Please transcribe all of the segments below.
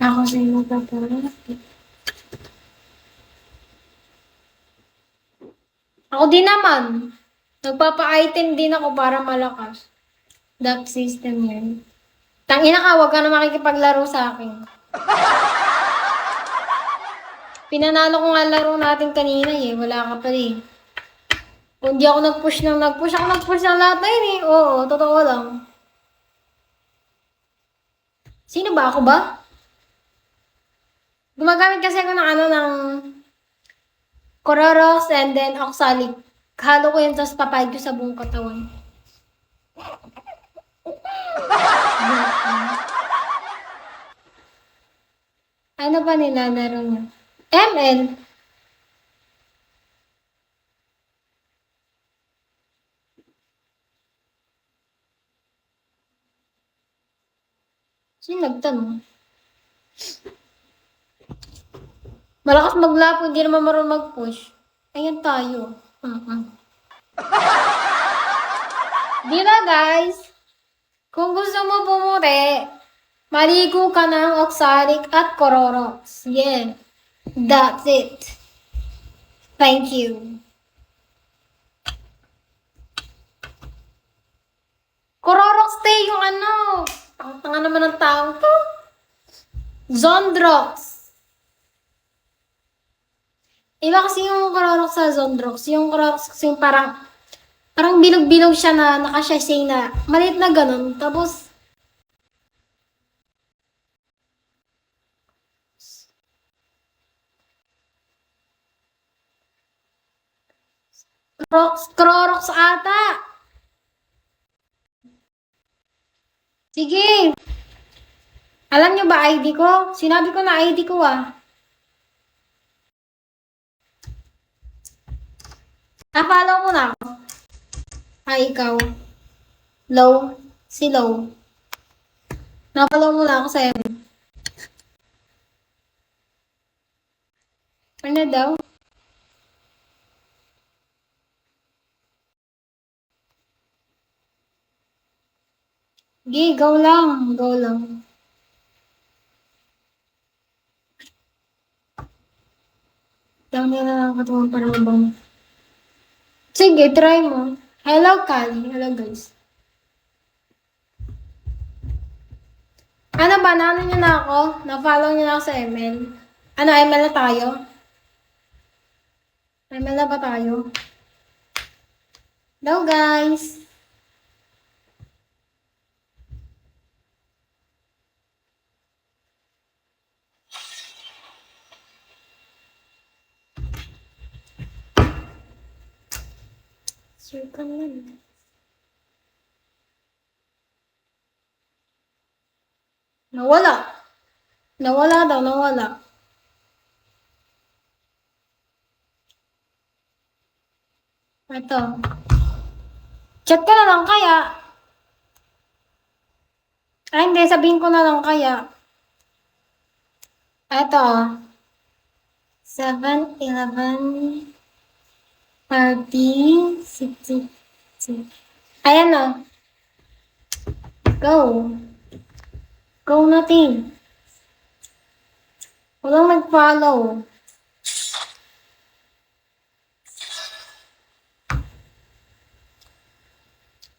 Ako sa'yo pala. Ako din naman. Nagpapa-item din ako para malakas. That system yan. Tangina ka, huwag ka na makikipaglaro sa akin. Pinanalo ko nga laro natin kanina eh. Wala ka pa eh. Kung di ako nag-push ng nag-push ng lahat na yun eh. Oo, totoo lang. Sino ba? Ako ba? Gumagamit kasi ako ng ng Cororos and then Oxalic. Halo ko yun, tapos papayag ko sa buong katawan. Ano ba nilalaro niyo? ML? Sino nagtanong? Malakas maglapo, hindi naman marunong mag-push. Ayan tayo. Di ba guys? Kung gusto mo bumuri, maligo ka ng Oxalic at Cororox. Yeah. That's it. Thank you. Cororox day yung ano. Ang tanga naman ng taong to. Zondrox. Iba kasi yung Cororox sa Zondrox. Yung Cororox kasi yung parang bilog-bilog siya na naka-sachet na maliit na ganun. Tapos, Cororox ata. Sige. Alam nyo ba ID ko? Sinabi ko na ID ko ah. Follow mo na ako. Ikaw. Low. Si Low. Na-follow mo na ako sa M. Ano daw? Go lang. Go lang. Lang nila lang katawan para mabang. Sige, try mo. Hello, Kali. Hello, guys. Ano ba? Naano nyo na ako? Na-follow nyo na ako sa ML? Ano, ML na tayo? ML na ba tayo? Hello, guys. Sure ka naman. Nawala. Nawala daw, nawala. Ito. Chat ka na lang kaya. Ay, hindi. Sabihin ko na lang kaya. Ito. 7, 11, 13, 16. Ayan o. Go. Go natin. Walang nag-follow.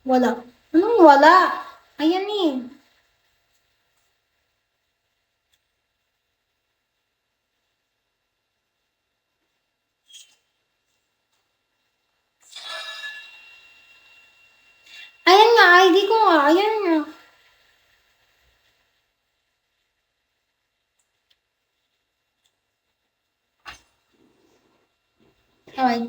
Wala. Anong wala? Ayan eh. Ayan nga, ID ko nga. Ayan nga.